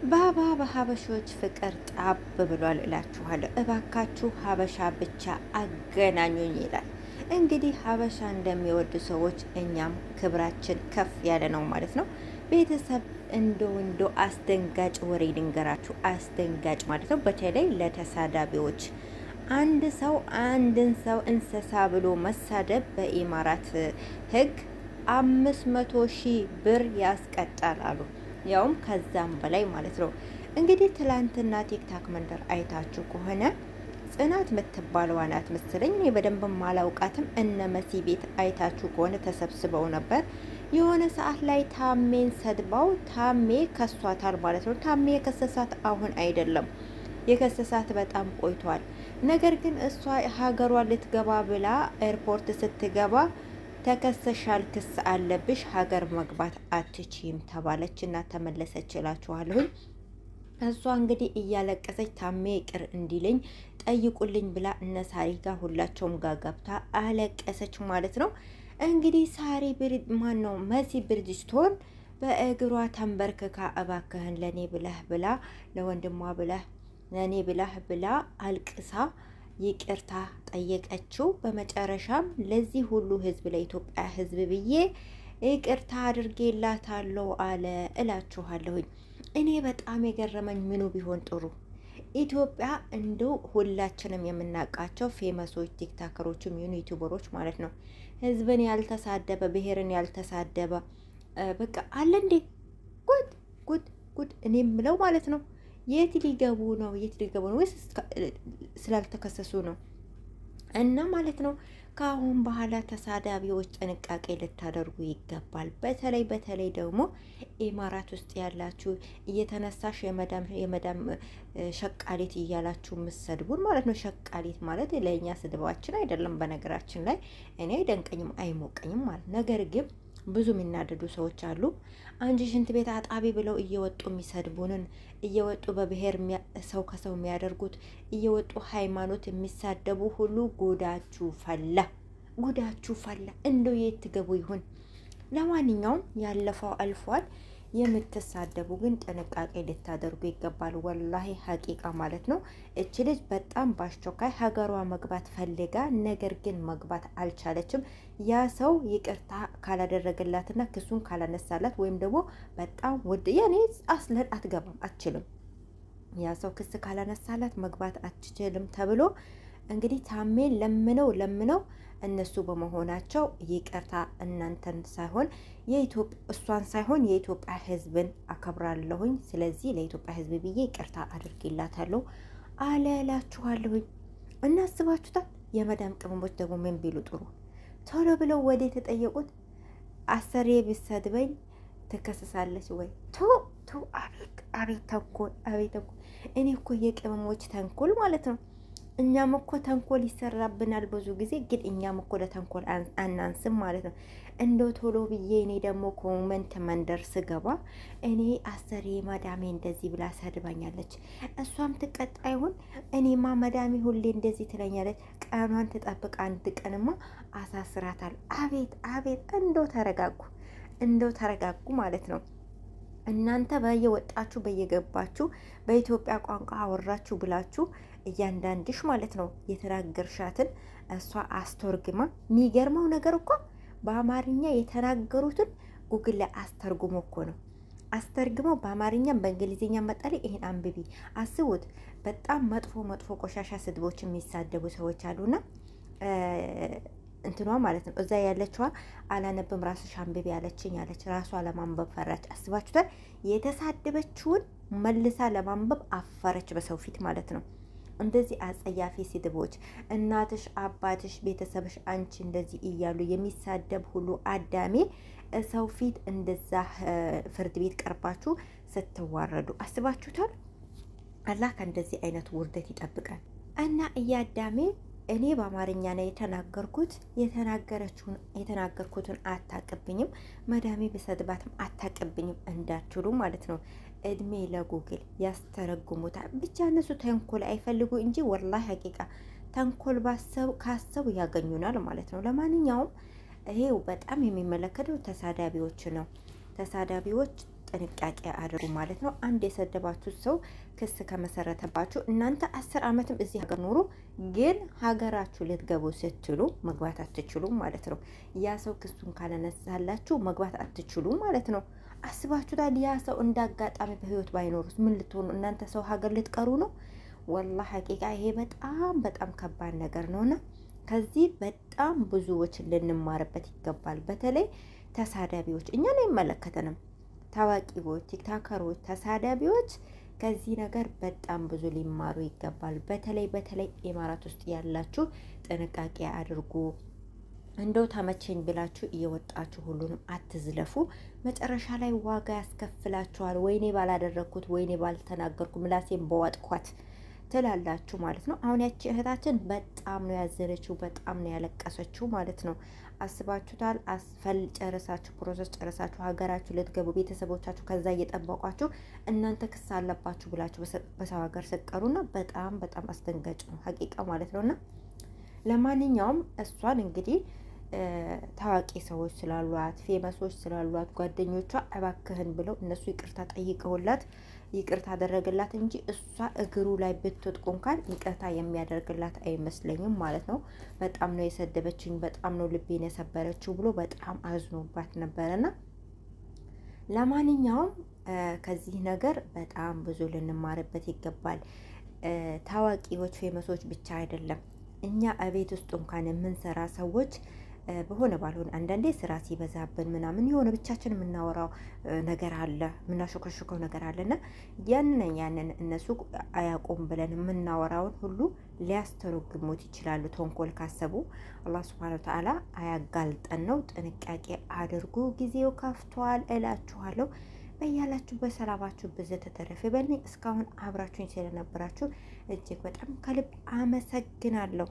ባባ በሀበሾች ፍቅር ጣብ ብሏል እላችኋለሁ። እባካችሁ ሀበሻ ብቻ አገናኙኝ ይላል። እንግዲህ ሀበሻ እንደሚወዱ ሰዎች እኛም ክብራችን ከፍ ያለ ነው ማለት ነው። ቤተሰብ እንዶ አስደንጋጭ ወሬ ልንገራችሁ። አስደንጋጭ ማለት ነው። በተለይ ለተሳዳቢዎች አንድን ሰው እንስሳ ብሎ መሳደብ በኢማራት ሕግ 500,000 ብር ያስቀጣል አሉ። ያውም ከዛም በላይ ማለት ነው። እንግዲህ ትላንትና ቲክታክ መንደር አይታችሁ ከሆነ ጽናት የምትባለዋ ናት መሰለኝ፣ እኔ በደንብ ማላውቃትም። እነ መሲ ቤት አይታችሁ ከሆነ ተሰብስበው ነበር። የሆነ ሰዓት ላይ ታሜን ሰድባው ታሜ ከሷታል ማለት ነው። ታሜ የከሰሳት አሁን አይደለም፣ የከሰሳት በጣም ቆይቷል። ነገር ግን እሷ ሀገሯ ልትገባ ብላ ኤርፖርት ስትገባ ተከሰሻል፣ ክስ አለብሽ፣ ሀገር መግባት አትችይም ተባለች እና ተመለሰች እላችኋለሁ። እሷ እንግዲህ እያለቀሰች ታሜ ይቅር እንዲልኝ ጠይቁልኝ ብላ እነ ሳሪ ጋር ሁላቸውም ጋር ገብታ አለቀሰች ማለት ነው። እንግዲህ ሳሪ ማን ነው መሲ ብርጅስቶን በእግሯ ተንበርክካ እባክህን ለኔ ብለህ ብላ ለወንድሟ ብለህ ለኔ ብለህ ብላ አልቅሳ ይቅርታ ጠየቀችው። በመጨረሻም ለዚህ ሁሉ ህዝብ ለኢትዮጵያ ህዝብ ብዬ ይቅርታ አድርጌላታለሁ አለ እላችኋለሁኝ። እኔ በጣም የገረመኝ ምኑ ቢሆን ጥሩ ኢትዮጵያ እንደው ሁላችንም የምናውቃቸው ፌመሶች ቲክታከሮችም ይሁኑ ዩቲዩበሮች ማለት ነው ህዝብን ያልተሳደበ ብሔርን ያልተሳደበ በቃ አለ እንዴ? ጉድ ጉድ ጉድ! እኔ የምለው ማለት ነው የት ሊገቡ ነው? የት ሊገቡ ነው? ወይስ ስላልተከሰሱ ነው? እና ማለት ነው ከአሁን በኋላ ተሳዳቢዎች ጥንቃቄ ልታደርጉ ይገባል። በተለይ ደግሞ ኢማራት ውስጥ ያላችሁ እየተነሳሽ የመዳም ሸቃሊት እያላችሁ የምትሰድቡን ማለት ነው። ሸቃሊት ማለት ለእኛ ስድባችን አይደለም። በነገራችን ላይ እኔ አይደንቀኝም አይሞቀኝም ማለት ነገር ግን ብዙ የሚናደዱ ሰዎች አሉ። አንቺ ሽንት ቤት አጣቢ ብለው እየወጡ የሚሰድቡንን እየወጡ በብሔር ሰው ከሰው የሚያደርጉት እየወጡ ሃይማኖት የሚሳደቡ ሁሉ ጉዳችሁ ፈላ፣ ጉዳችሁ ፈላ። እንደው የት ትገቡ ይሁን? ለማንኛውም ያለፈው አልፏል። የምትሳደቡ ግን ጥንቃቄ ልታደርጉ ይገባል። ወላሂ ሀቂቃ ማለት ነው። እች ልጅ በጣም በአስቸኳይ ሀገሯ መግባት ፈልጋ ነገር ግን መግባት አልቻለችም። ያ ሰው ይቅርታ ካላደረገላትና ክሱን ካላነሳላት ወይም ደግሞ በጣም ውድ ያኔ አስለን አትገባም አትችልም። ያ ሰው ክስ ካላነሳላት መግባት አትችልም ተብሎ እንግዲህ ታሜን ለምነው እነሱ በመሆናቸው ይቅርታ እናንተን ሳይሆን እሷን ሳይሆን የኢትዮጵያ ሕዝብን አከብራለሁኝ። ስለዚህ ለኢትዮጵያ ሕዝብ ብዬ ይቅርታ አድርጌላታለሁ አለላችኋለሁኝ። እናስባችሁታል። የመዳም ቅመሞች ደግሞ ምን ቢሉ ጥሩ ቶሎ ብለው ወደ የተጠየቁት አሰሬ ብሰድበኝ ትከሰሳለች ወይ? ቱ አቤት ተንኮል፣ አቤት ተንኮል። እኔ እኮ የቅመሞች ተንኮል ማለት ነው። እኛም እኮ ተንኮል ይሰራብናል ብዙ ጊዜ፣ ግን እኛም እኮ ለተንኮል አናንስም ማለት ነው። እንደው ቶሎ ብዬ እኔ ደግሞ ኮመንት መንደር ስገባ እኔ አሰሬ መዳሜ እንደዚህ ብላ ሰድባኛለች፣ እሷም ትቀጣ ይሁን? እኔማ መዳሜ ሁሌ እንደዚህ ትለኛለች፣ ቀኗን ትጠብቅ፣ አንድ ቀንማ አሳስራታል። አቤት አቤት! እንደው ተረጋጉ ማለት ነው። እናንተ በየወጣችሁ በየገባችሁ በኢትዮጵያ ቋንቋ አወራችሁ ብላችሁ እያንዳንድሽ ማለት ነው የተናገርሻትን እሷ አስተርግማ። የሚገርመው ነገር እኮ በአማርኛ የተናገሩትን ጉግል ላይ አስተርጉሞ እኮ ነው አስተርግመው በአማርኛም በእንግሊዝኛ መጣሪ። ይሄን አንብቢ፣ አስቡት። በጣም መጥፎ ቆሻሻ ስድቦች የሚሳደቡ ሰዎች አሉና እንትኗ ማለት ነው እዛ ያለችዋ አላነብም ራስሽ አንብቢ ያለችኝ ያለች ራሷ ለማንበብ ፈራች። አስባችሁታል? የተሳደበችውን መልሳ ለማንበብ አፈረች በሰው ፊት ማለት ነው። እንደዚህ አጸያፊ ስድቦች እናትሽ፣ አባትሽ፣ ቤተሰብሽ አንቺ እንደዚህ እያሉ የሚሳደብ ሁሉ አዳሜ ሰው ፊት እንደዛ ፍርድ ቤት ቀርባችሁ ስትዋረዱ አስባችሁታል? አላህ ከእንደዚህ አይነት ውርደት ይጠብቃል። እና እያዳሜ እኔ በአማርኛ ነው የተናገርኩት፣ የተናገርኩትን አታቅብኝም፣ መዳሜ በሰድባትም አታቅብኝም እንዳትሉ ማለት ነው። እድሜ ለጉግል ያስተረጉሙታል። ብቻ እነሱ ተንኮል አይፈልጉ እንጂ ወላሂ ሀቂቃ ተንኮል ካሰቡ ያገኙናል ማለት ነው። ለማንኛውም ይሄው በጣም የሚመለከተው ተሳዳቢዎች ነው። ተሳዳቢዎች ጥንቃቄ አድርጉ ማለት ነው። አንድ የሰደባችሁ ሰው ክስ ከመሰረተባችሁ እናንተ 10 ዓመትም እዚህ ሀገር ኑሩ፣ ግን ሀገራችሁ ልትገቡ ስትሉ መግባት አትችሉም ማለት ነው። ያ ሰው ክሱን ካለነሳላችሁ መግባት አትችሉም ማለት ነው። አስባችሁታል? ያ ሰው እንዳጋጣሚ በህይወት ባይኖሩስ ምን ልትሆኑ እናንተ? ሰው ሀገር ልትቀሩ ነው? ወላሂ ሀቂቃ ይሄ በጣም በጣም ከባድ ነገር ነውና ከዚህ በጣም ብዙዎች ልንማርበት ይገባል። በተለይ ተሳዳቢዎች፣ እኛን አይመለከተንም፣ ታዋቂዎች፣ ቲክታከሮች፣ ተሳዳቢዎች ከዚህ ነገር በጣም ብዙ ሊማሩ ይገባል። በተለይ ኢማራት ውስጥ ያላችሁ ጥንቃቄ አድርጉ። እንደው ተመቸኝ ብላችሁ እየወጣችሁ ሁሉንም አትዝለፉ። መጨረሻ ላይ ዋጋ ያስከፍላችኋል። ወይኔ ባላደረግኩት፣ ወይኔ ባልተናገርኩ፣ ምላሴን በዋጥኳት ትላላችሁ ማለት ነው። አሁን ያቺ እህታችን በጣም ነው ያዘነችው፣ በጣም ነው ያለቀሰችው ማለት ነው። አስባችሁታል? አስፈል ጨርሳችሁ ፕሮሰስ ጨርሳችሁ ሀገራችሁ ልትገቡ ቤተሰቦቻችሁ ከዛ እየጠበቋችሁ እናንተ ክስ አለባችሁ ብላችሁ በሰው ሀገር ስቀሩና በጣም በጣም አስደንጋጭ ነው ሀቂቃ ማለት ነውና ለማንኛውም እሷን እንግዲህ ታዋቂ ሰዎች ስላሏት ፌመሶች ስላሏት ጓደኞቿ እባክህን ብለው እነሱ ይቅርታ ጠይቀውላት ይቅርታ አደረገላት እንጂ እሷ እግሩ ላይ ብትወድቅ እንኳን ይቅርታ የሚያደርግላት አይመስለኝም ማለት ነው። በጣም ነው የሰደበችኝ፣ በጣም ነው ልቤን የሰበረችው ብሎ በጣም አዝኖባት ነበረና ለማንኛውም ከዚህ ነገር በጣም ብዙ ልንማርበት ይገባል። ታዋቂዎች ፌመሶች ብቻ አይደለም፣ እኛ እቤት ውስጥ እንኳን የምንሰራ ሰዎች በሆነ ባልሆነ አንዳንዴ ስራ ሲበዛብን ምናምን የሆነ ብቻችን የምናወራው ነገር አለ፣ የምናሾከሾከው ነገር አለና ያንን እነሱ አያውቁም ብለን የምናወራውን ሁሉ ሊያስተረጉሙት ይችላሉ። ተንኮል ካሰቡ አላህ ሱብሃነሁ ወተዓላ አያጋልጠን ነው። ጥንቃቄ አድርጉ። ጊዜው ከፍቷል እላችኋለሁ። በያላችሁ በሰላማችሁ ብዘት ተተረፈ በልኝ። እስካሁን አብራችሁኝ ስለነበራችሁ እጅግ በጣም ከልብ አመሰግናለሁ።